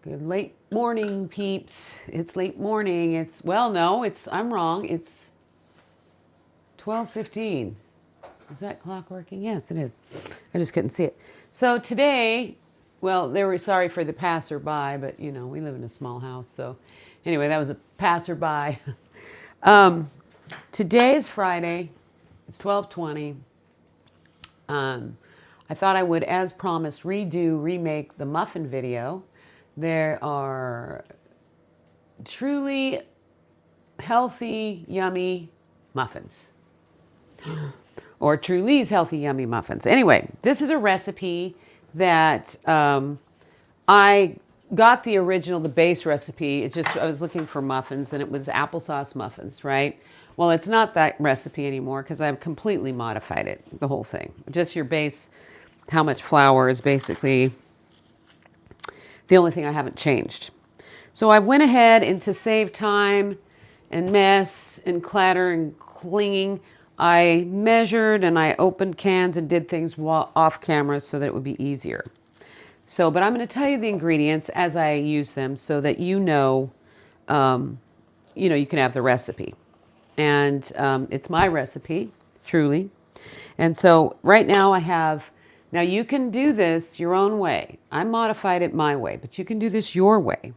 Good late morning, peeps. It's late morning. Well, no, I'm wrong. It's 12:15. Is that clock working? Yes, it is. I just couldn't see it. So today, well, they were sorry for the passerby, but we live in a small house. So anyway, that was a passerby. um, Today is Friday. It's 12:20. I thought I would, as promised, remake the muffin video. There are truly healthy, yummy muffins. Or Truly's healthy, yummy muffins. Anyway, this is a recipe that I got the original, the base recipe. I was looking for muffins, and it was applesauce muffins, right? Well, it's not that recipe anymore because I've completely modified it, the whole thing. Just your base, how much flour is basically the only thing I haven't changed. So I went ahead, and to save time and mess and clatter and clinging, I measured and I opened cans and did things off camera so that it would be easier. But I'm going to tell you the ingredients as I use them so that you can have the recipe. And it's my recipe, truly. And so right now now you can do this your own way. I modified it my way, but you can do this your way.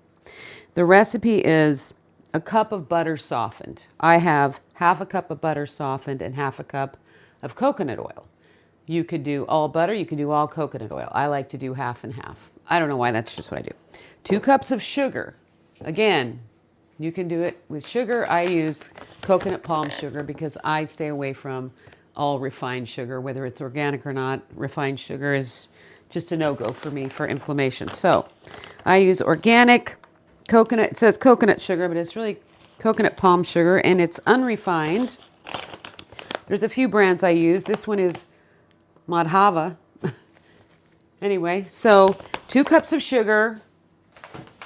The recipe is a cup of butter softened. I have half a cup of butter softened and half a cup of coconut oil. You could do all butter, you could do all coconut oil. I like to do half and half. I don't know why, that's just what I do. 2 cups of sugar. Again, you can do it with sugar. I use coconut palm sugar because I stay away from all refined sugar, whether it's organic or not. Refined sugar is just a no-go for me for inflammation. So I use organic coconut. It says coconut sugar, but it's really coconut palm sugar, and it's unrefined. There's a few brands I use. This one is Madhava. Anyway, so 2 cups of sugar,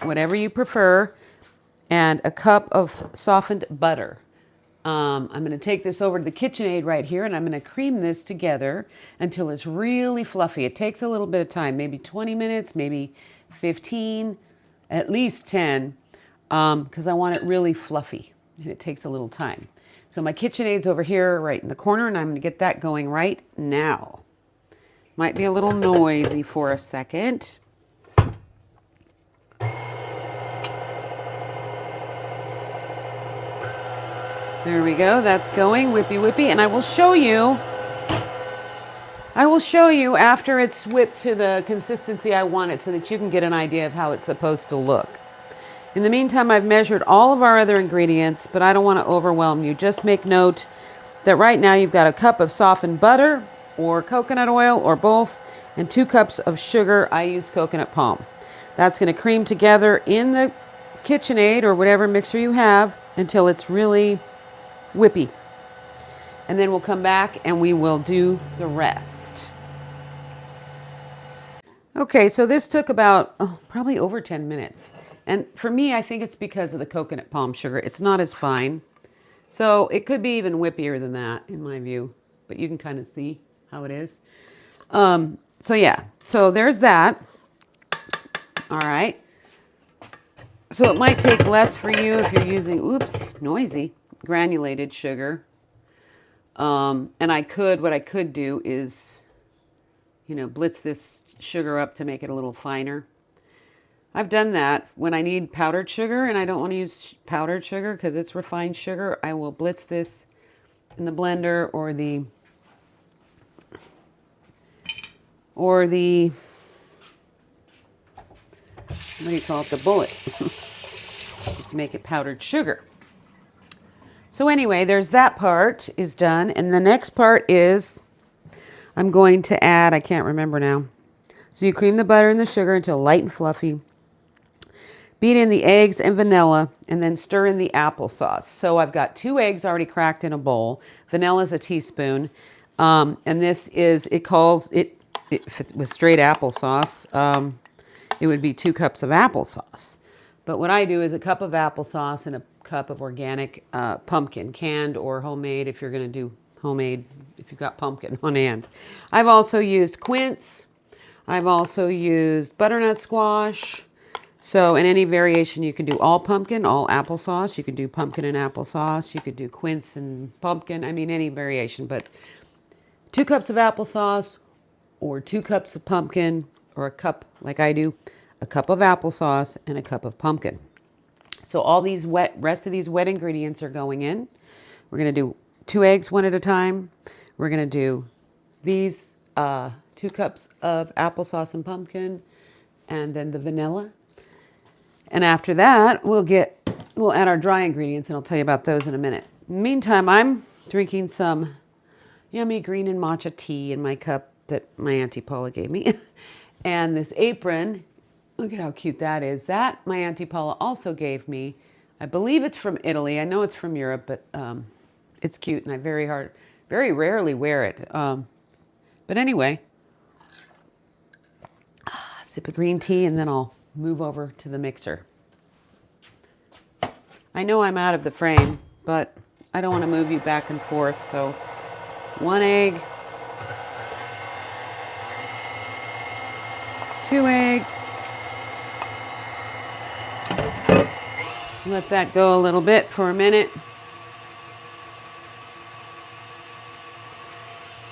whatever you prefer, and a cup of softened butter. I'm going to take this over to the KitchenAid right here, and I'm going to cream this together until it's really fluffy. It takes a little bit of time, maybe 20 minutes, maybe 15, at least 10, because I want it really fluffy, and it takes a little time. So my KitchenAid's over here right in the corner, and I'm going to get that going right now. Might be a little noisy for a second. There we go. That's going, whippy whippy, and I will show you after it's whipped to the consistency I want it so that you can get an idea of how it's supposed to look. In the meantime, I've measured all of our other ingredients, but I don't want to overwhelm you. Just make note that right now you've got a cup of softened butter or coconut oil or both, and 2 cups of sugar. I use coconut palm. That's going to cream together in the KitchenAid or whatever mixer you have until it's really whippy. And then we'll come back and we will do the rest. Okay, so this took about probably over 10 minutes. And for me, I think it's because of the coconut palm sugar. It's not as fine. So it could be even whippier than that in my view, but you can kind of see how it is. So there's that. All right. So it might take less for you if you're using, noisy, granulated sugar. And what I could do is, blitz this sugar up to make it a little finer. I've done that when I need powdered sugar and I don't want to use powdered sugar because it's refined sugar. I will blitz this in the blender or the what do you call it? The bullet. Just to make it powdered sugar. So anyway, there's that part is done. And the next part is I'm going to add, I can't remember now. So you cream the butter and the sugar until light and fluffy. Beat in the eggs and vanilla and then stir in the applesauce. So I've got 2 eggs already cracked in a bowl. Vanilla is a teaspoon. And this is, if it was straight applesauce, it would be 2 cups of applesauce. But what I do is a cup of applesauce and a cup of organic pumpkin, canned or homemade if you're going to do homemade, if you've got pumpkin on hand. I've also used quince. I've also used butternut squash. So in any variation, you can do all pumpkin, all applesauce. You can do pumpkin and applesauce. You could do quince and pumpkin. I mean, any variation, but 2 cups of applesauce or 2 cups of pumpkin, or a cup like I do, a cup of applesauce and a cup of pumpkin. So all these rest of these wet ingredients are going in. We're going to do 2 eggs one at a time. We're going to do these 2 cups of applesauce and pumpkin, and then the vanilla. And after that, we'll add our dry ingredients, and I'll tell you about those in a minute. Meantime, I'm drinking some yummy green and matcha tea in my cup that my Auntie Paula gave me. And this apron, look at how cute that is. That my Auntie Paula also gave me. I believe it's from Italy. I know it's from Europe, but it's cute, and I very rarely wear it. But anyway, sip of green tea, and then I'll move over to the mixer. I know I'm out of the frame, but I don't want to move you back and forth. So 1 egg, 2 eggs. Let that go a little bit for a minute.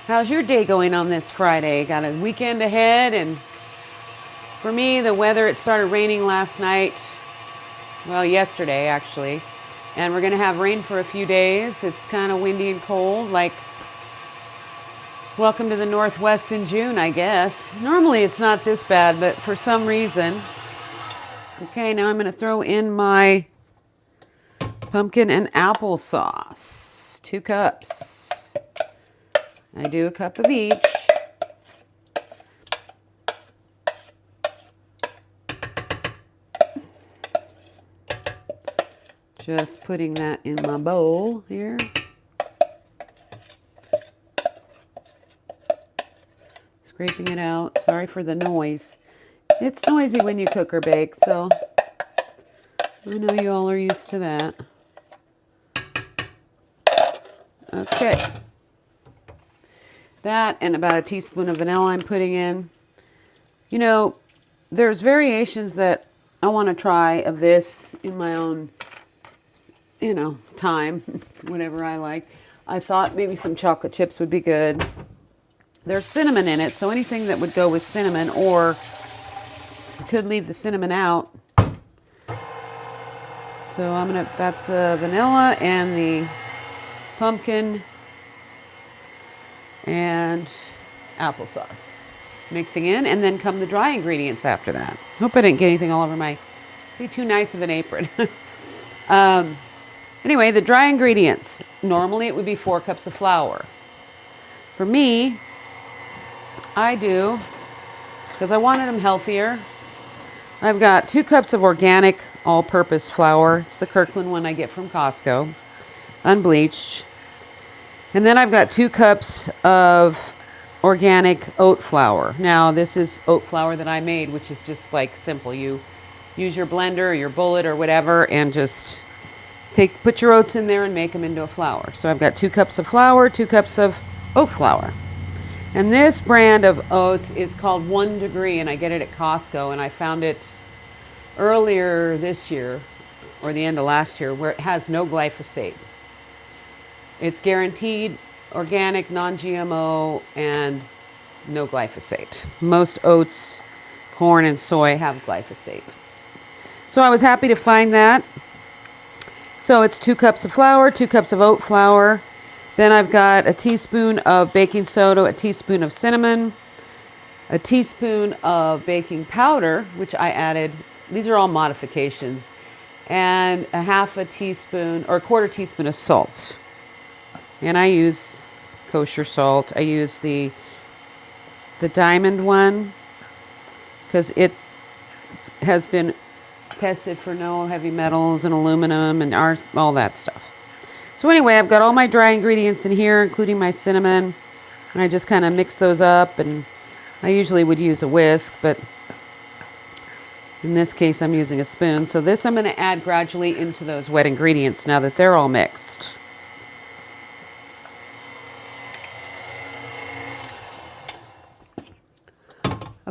How's your day going on this Friday? Got a weekend ahead, and for me, the weather, it started raining last night. Well, yesterday actually. And we're going to have rain for a few days. It's kind of windy and cold, like welcome to the Northwest in June, I guess. Normally it's not this bad, but for some reason. Okay, now I'm going to throw in my pumpkin and applesauce. 2 cups. I do a cup of each. Just putting that in my bowl here. Scraping it out. Sorry for the noise. It's noisy when you cook or bake, so I know you all are used to that. Okay. That and about a teaspoon of vanilla I'm putting in. You know, there's variations that I want to try of this in my own, time, whatever I like. I thought maybe some chocolate chips would be good. There's cinnamon in it, so anything that would go with cinnamon, or you could leave the cinnamon out. So that's the vanilla and the pumpkin and applesauce. Mixing in, and then come the dry ingredients after that. Hope I didn't get anything all over my, too nice of an apron. Anyway, the dry ingredients. Normally it would be 4 cups of flour. For me, I do, because I wanted them healthier, I've got 2 cups of organic all-purpose flour. It's the Kirkland one I get from Costco, unbleached. And then I've got 2 cups of organic oat flour. Now, this is oat flour that I made, which is just like simple. You use your blender or your bullet or whatever, and just put your oats in there and make them into a flour. So I've got 2 cups of flour, 2 cups of oat flour. And this brand of oats is called 1 Degree, and I get it at Costco, and I found it earlier this year, or the end of last year, where it has no glyphosate. It's guaranteed organic, non-GMO, and no glyphosate. Most oats, corn, and soy have glyphosate. So I was happy to find that. So it's 2 cups of flour, 2 cups of oat flour. Then I've got a teaspoon of baking soda, a teaspoon of cinnamon, a teaspoon of baking powder, which I added. These are all modifications. And a half a teaspoon or a quarter teaspoon of salt. And I use kosher salt. I use the diamond one because it has been tested for no heavy metals and aluminum and all that stuff. So anyway, I've got all my dry ingredients in here, including my cinnamon, and I just kind of mix those up, and I usually would use a whisk, but in this case I'm using a spoon. So this I'm going to add gradually into those wet ingredients now that they're all mixed.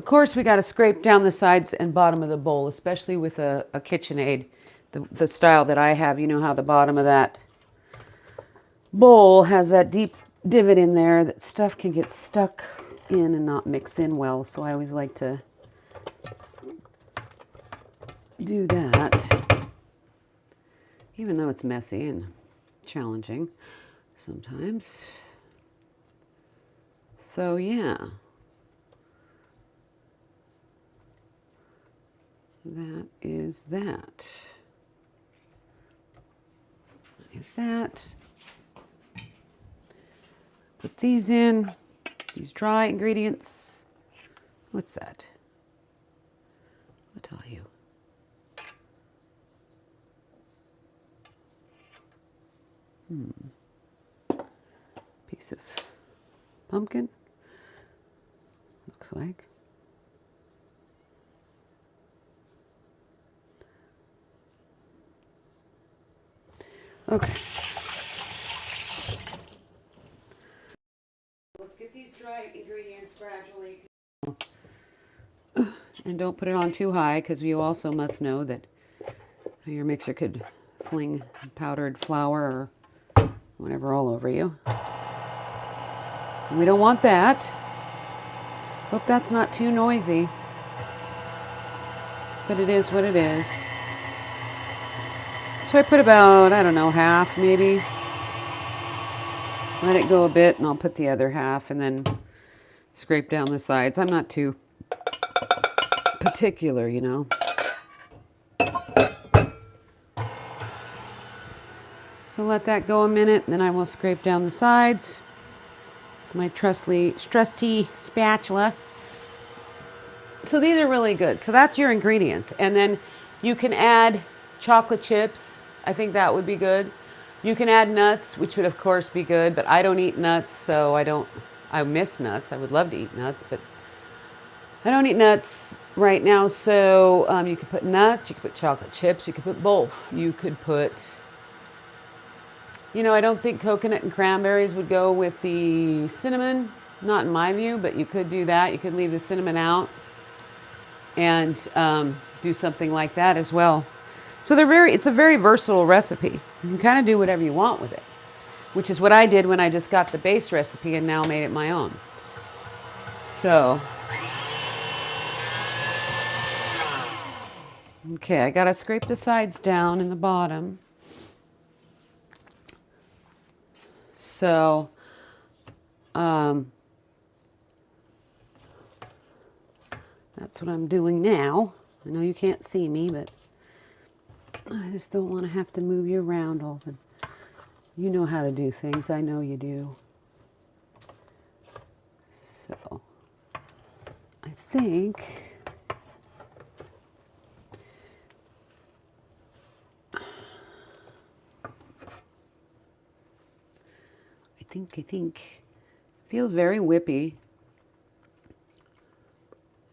Of course, we got to scrape down the sides and bottom of the bowl, especially with a KitchenAid, the style that I have. You know how the bottom of that bowl has that deep divot in there that stuff can get stuck in and not mix in well. So I always like to do that, even though it's messy and challenging sometimes. So yeah, that is that. That is that. Put these in, these dry ingredients. What's that? I'll tell you. Piece of pumpkin, looks like. Okay. Let's get these dry ingredients gradually. And don't put it on too high, because you also must know that your mixer could fling powdered flour or whatever all over you. And we don't want that. Hope that's not too noisy. But it is what it is. So I put about, I don't know, half maybe. Let it go a bit and I'll put the other half and then scrape down the sides. I'm not too particular, you know. So let that go a minute and then I will scrape down the sides. My trusty spatula. So these are really good. So that's your ingredients. And then you can add chocolate chips. I think that would be good. You can add nuts, which would of course be good, but I don't eat nuts, so I miss nuts. I would love to eat nuts, but I don't eat nuts right now. So you could put nuts, you could put chocolate chips, you could put both. You could put, I don't think coconut and cranberries would go with the cinnamon, not in my view, but you could do that. You could leave the cinnamon out and do something like that as well. So it's a very versatile recipe. You can kind of do whatever you want with it, which is what I did when I just got the base recipe and now made it my own. So, okay, I gotta scrape the sides down and the bottom. So, that's what I'm doing now. I know you can't see me, but I just don't want to have to move you around often. You know how to do things. I know you do. So, I think feels very whippy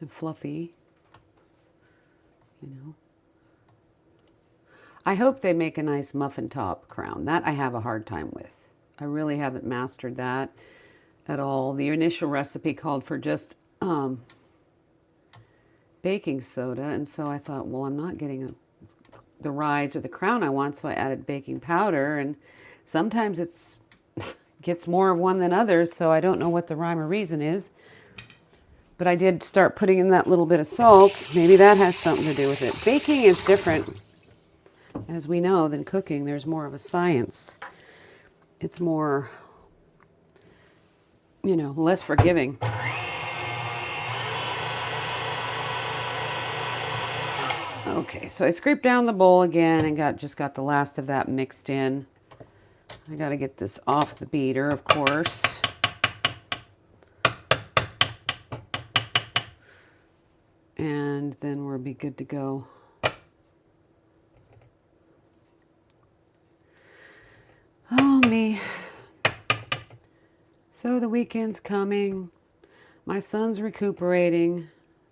and fluffy, I hope they make a nice muffin top crown. That I have a hard time with. I really haven't mastered that at all. The initial recipe called for just baking soda, and so I thought, well, I'm not getting the rise or the crown I want, so I added baking powder, and sometimes it's gets more of one than others, so I don't know what the rhyme or reason is. But I did start putting in that little bit of salt. Maybe that has something to do with it. Baking is different, as we know, than cooking. There's more of a science. It's more, less forgiving. Okay, so I scraped down the bowl again and just got the last of that mixed in. I got to get this off the beater, of course. And then we'll be good to go. Oh, me. So the weekend's coming. My son's recuperating.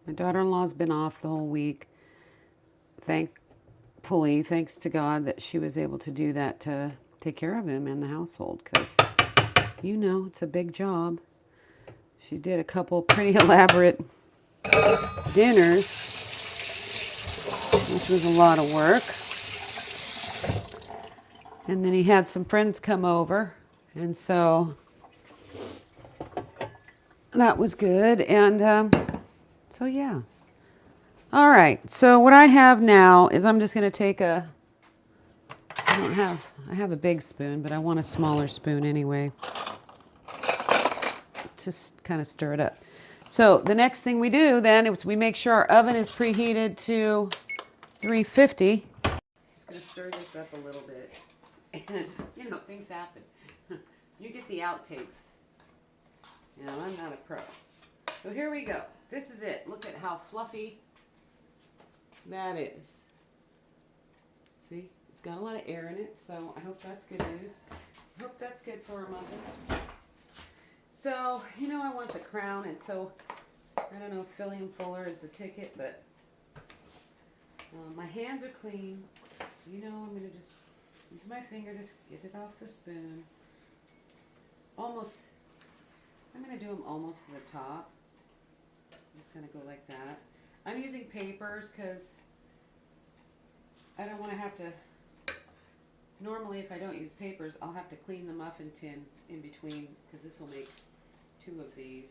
My daughter-in-law's been off the whole week. Thankfully, thanks to God that she was able to do that to take care of him and the household, because, it's a big job. She did a couple pretty elaborate dinners, which was a lot of work. And then he had some friends come over, and so that was good. And so yeah. All right, so what I have now is I'm just going to take I have a big spoon, but I want a smaller spoon anyway. Just kind of stir it up. So the next thing we do then is we make sure our oven is preheated to 350. Just going to stir this up a little bit. And, you know, things happen. You get the outtakes. You know, I'm not a pro. So here we go. This is it. Look at how fluffy that is. See? It's got a lot of air in it, so I hope that's good news. I hope that's good for our muffins. So, you know, I want the crown, and so I don't know if filling them fuller is the ticket, but my hands are clean. You know, I'm going to just use my finger to get it off the spoon. Almost, I'm going to do them almost to the top. Just kind of go like that. I'm using papers because I don't want to have to, normally if I don't use papers, I'll have to clean the muffin tin in between because this will make 2 of these.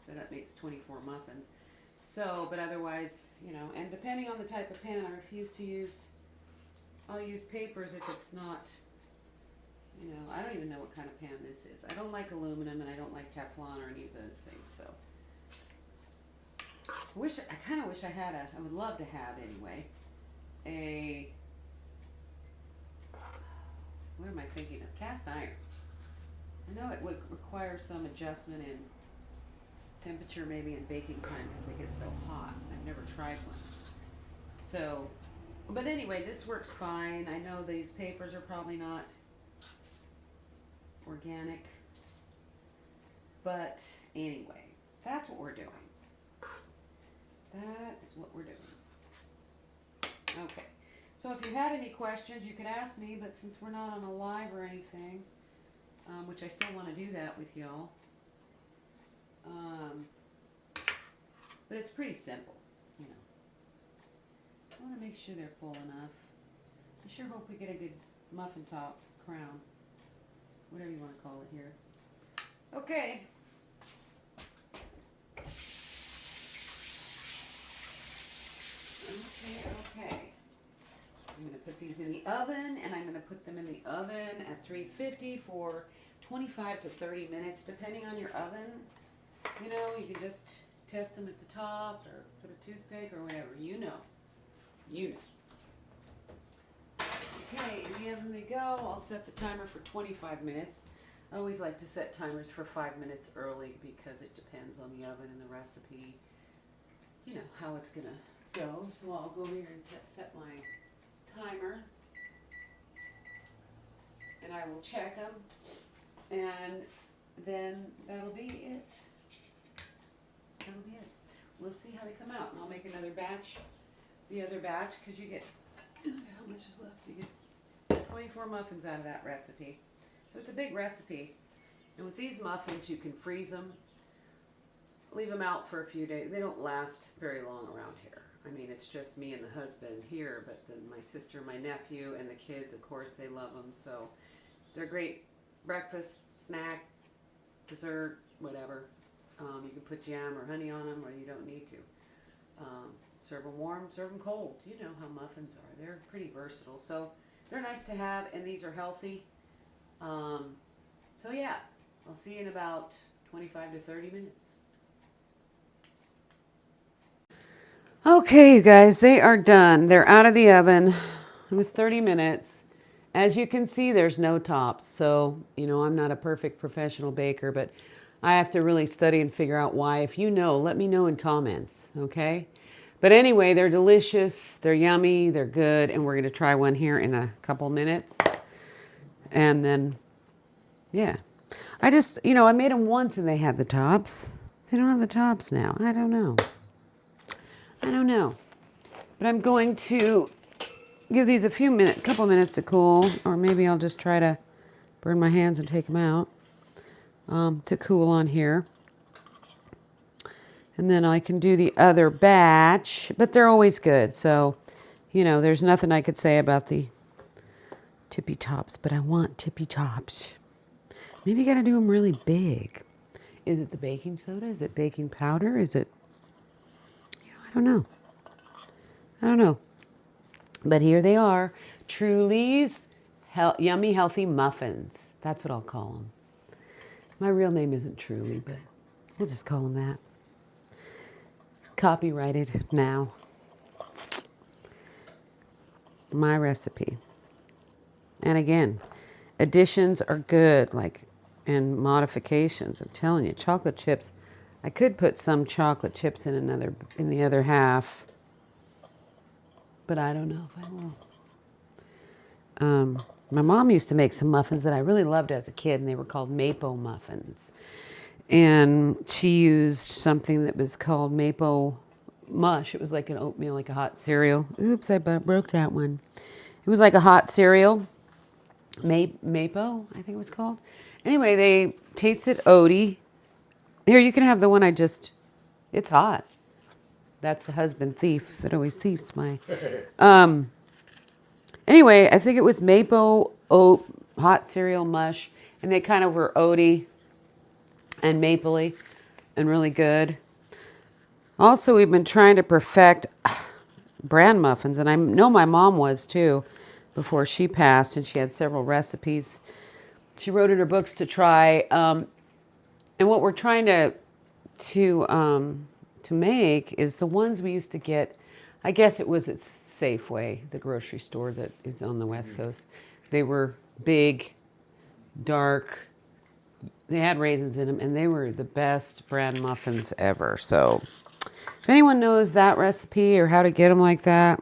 So that makes 24 muffins. So, but otherwise, you know, and depending on the type of pan, I refuse to use, I'll use papers if it's not, you know, I don't even know what kind of pan this is. I don't like aluminum and I don't like Teflon or any of those things, so. I kind of wish I had I would love to have anyway, what am I thinking of? Cast iron. I know it would require some adjustment in temperature, maybe in baking time because they get so hot. I've never tried one. So, but anyway, this works fine. I know these papers are probably not organic, but anyway, that's what we're doing. That is what we're doing. Okay. So if you had any questions, you could ask me, but since we're not on a live or anything, which I still want to do that with y'all, but it's pretty simple, you know. I want to make sure they're full enough. I sure hope we get a good muffin top crown, whatever you want to call it here. Okay. Okay. I'm going to put these in the oven, and I'm going to put them in the oven at 350 for 25 to 30 minutes, depending on your oven. You know, you can just test them at the top or put a toothpick or whatever. You know. You know. Okay, in the oven they go. I'll set the timer for 25 minutes. I always like to set timers for 5 minutes early because it depends on the oven and the recipe, you know, how it's going to go. So I'll go over here and set my timer, and I will check them, and then that'll be it. That'll be it. We'll see how they come out, and I'll make another batch, the other batch, because you get, how much is left? You get 24 muffins out of that recipe. So it's a big recipe, and with these muffins you can freeze them, leave them out for a few days. They don't last very long around here. I mean, it's just me and the husband here, but then my sister, my nephew, and the kids, of course, they love them. So they're great breakfast, snack, dessert, whatever. You can put jam or honey on them, or you don't need to. Serve them warm, serve them cold. You know how muffins are. They're pretty versatile. So they're nice to have, and these are healthy. So yeah, I'll see you in about 25 to 30 minutes. Okay, you guys, they are done. They're out of the oven. It was 30 minutes. As you can see, there's no tops. So, you know, I'm not a perfect professional baker, but I have to really study and figure out why. If you know, let me know in comments, okay? But anyway, they're delicious, they're yummy, they're good, and we're going to try one here in a couple minutes. And then, yeah. I just, you know, I made them once and they had the tops. They don't have the tops now. I don't know. But I'm going to give these a couple minutes to cool, or maybe I'll just try to burn my hands and take them out. to cool on here. And then I can do the other batch, but they're always good. So, there's nothing I could say about the tippy tops, but I want tippy tops. Maybe you got to do them really big. Is it the baking soda? Is it baking powder? Is it, I don't know. I don't know. But here they are. Truly's Yummy Healthy Muffins. That's what I'll call them. My real name isn't Truly, but we'll just call them that. Copyrighted now. My recipe. And again, additions are good, and modifications. I'm telling you, chocolate chips. I could put some chocolate chips in the other half, but I don't know if I will. My mom used to make some muffins that I really loved as a kid, and they were called maple muffins. And she used something that was called maple mush. It was like an oatmeal, like a hot cereal. Oops, I broke that one. It was like a hot cereal. Mapo, I think it was called. Anyway, they tasted oaty. Here, you can have the one it's hot. That's the husband thief that always thiefs my. Anyway, I think it was maple oat hot cereal mush, and they kind of were oaty and mapley and really good. Also, we've been trying to perfect bran muffins, and I know my mom was too before she passed, and she had several recipes she wrote in her books to try. And what we're trying to make is the ones we used to get. I guess it was at Safeway, the grocery store that is on the West Coast. They were big, dark. They had raisins in them, and they were the best bran muffins ever. So if anyone knows that recipe or how to get them like that,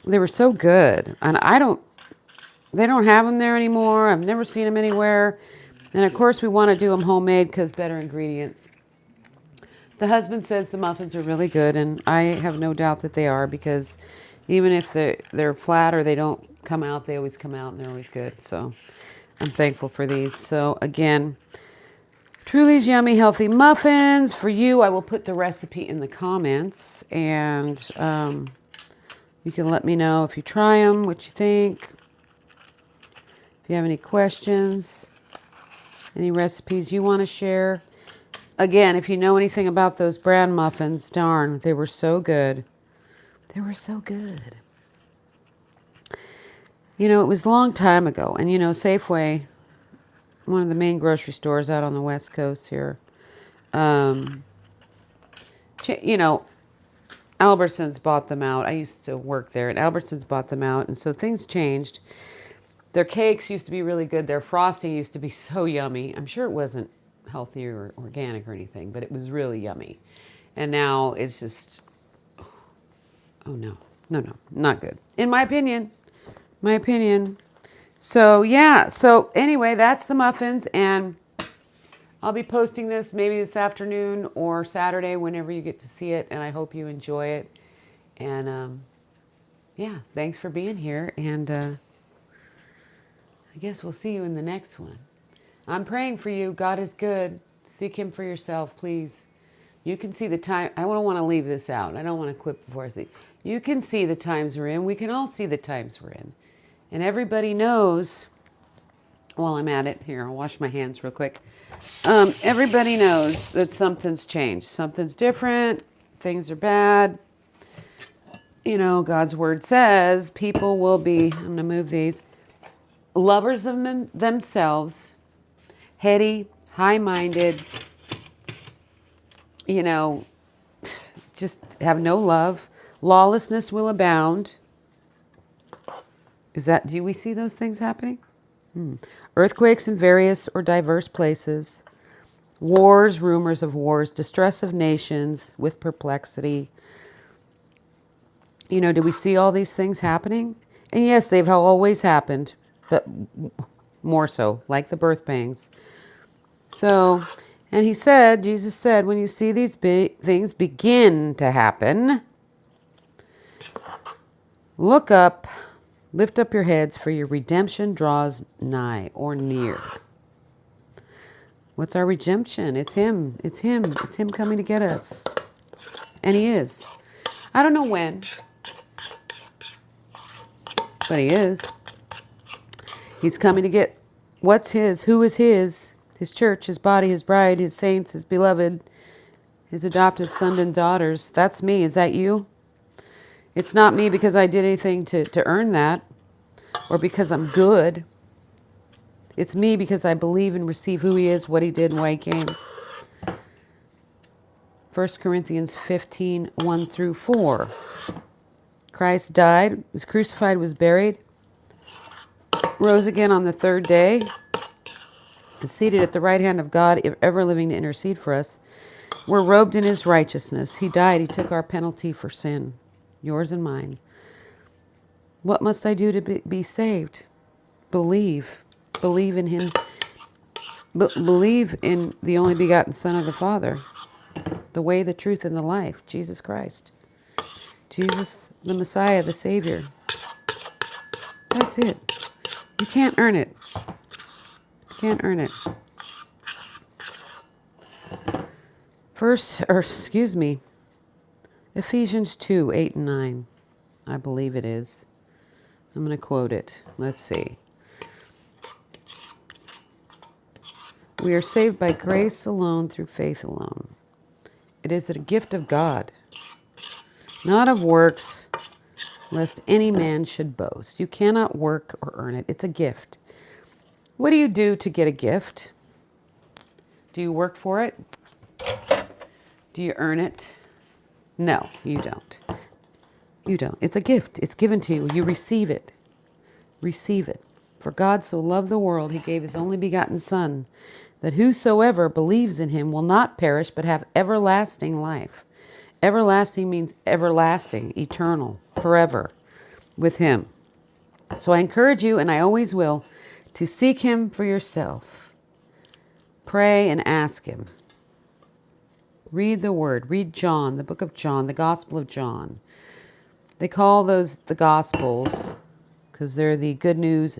they were so good. And they don't have them there anymore. I've never seen them anywhere. And of course we want to do them homemade because better ingredients. The husband says the muffins are really good, and I have no doubt that they are, because even if they're flat or they don't come out, they always come out and they're always good. So I'm thankful for these. So again, Truly's Yummy Healthy Muffins. For you, I will put the recipe in the comments, and you can let me know if you try them, what you think. If you have any questions, any recipes you want to share. Again, if you know anything about those bran muffins, darn, they were so good. They were so good. It was a long time ago. And, Safeway, one of the main grocery stores out on the West Coast here, Albertsons bought them out. I used to work there, and Albertsons bought them out. And so things changed. Their cakes used to be really good. Their frosting used to be so yummy. I'm sure it wasn't healthy or organic or anything, but it was really yummy. And now it's just, oh no, not good. In my opinion. So yeah, so anyway, that's the muffins, and I'll be posting this maybe this afternoon or Saturday, whenever you get to see it, and I hope you enjoy it. And yeah, thanks for being here, and I guess we'll see you in the next one. I'm praying for you. God is good. Seek him for yourself, please. You can see the time. I don't want to leave this out. I don't want to quit before I sleep. You can see the times we're in. We can all see the times we're in. And everybody knows, while I'm at it, here, I'll wash my hands real quick. Everybody knows that something's changed. Something's different. Things are bad. God's word says people will be, I'm going to move these, lovers of themselves, heady, high-minded, just have no love. Lawlessness will abound. Do we see those things happening? Earthquakes in various or diverse places. Wars, rumors of wars, distress of nations with perplexity. Do we see all these things happening? And yes, they've always happened, but more so, like the birth pangs. So, and Jesus said, when you see these things begin to happen, look up, lift up your heads, for your redemption draws nigh or near. What's our redemption? It's him. It's him. It's him coming to get us. And he is. I don't know when, but he is. He's coming to get what's his, who is his church, his body, his bride, his saints, his beloved, his adopted sons and daughters. That's me. Is that you? It's not me because I did anything to earn that or because I'm good. It's me because I believe and receive who he is, what he did, and why he came. 1 Corinthians 15, 1 through 4. Christ died, was crucified, was buried, rose again on the third day, is seated at the right hand of God, ever living to intercede for us. We're robed in his righteousness. He died. He took our penalty for sin, yours and mine. What must I do to be saved? Believe. Believe in him. Believe in the only begotten Son of the Father, the way, the truth, and the life, Jesus Christ. Jesus, the Messiah, the Savior. That's it. You can't earn it. You can't earn it. Ephesians 2, 8 and 9. I believe it is. I'm going to quote it. Let's see. We are saved by grace alone, through faith alone. It is a gift of God, not of works, lest any man should boast. You cannot work or earn it. It's a gift. What do you do to get a gift? Do you work for it? Do you earn it? No, you don't. You don't. It's a gift. It's given to you. You receive it. Receive it. For God so loved the world, he gave his only begotten Son, that whosoever believes in him will not perish, but have everlasting life. Everlasting means everlasting, eternal, forever, with him. So I encourage you, and I always will, to seek him for yourself. Pray and ask him. Read the word. Read John, the book of John, the Gospel of John. They call those the Gospels because they're the good news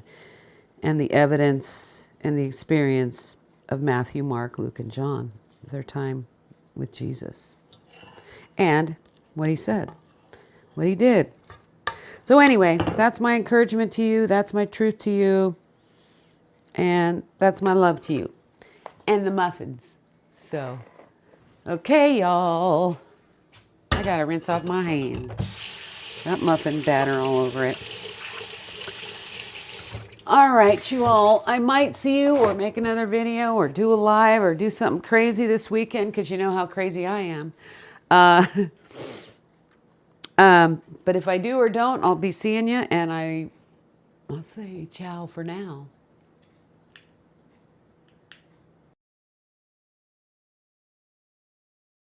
and the evidence and the experience of Matthew, Mark, Luke, and John, their time with Jesus. And what he said, what he did. So anyway, that's my encouragement to you. That's my truth to you. And that's my love to you. And the muffins. So, okay, y'all. I got to rinse off my hand. Got muffin batter all over it. All right, you all. I might see you or make another video or do a live or do something crazy this weekend because you know how crazy I am. But if I do or don't, I'll be seeing you, and I'll say ciao for now.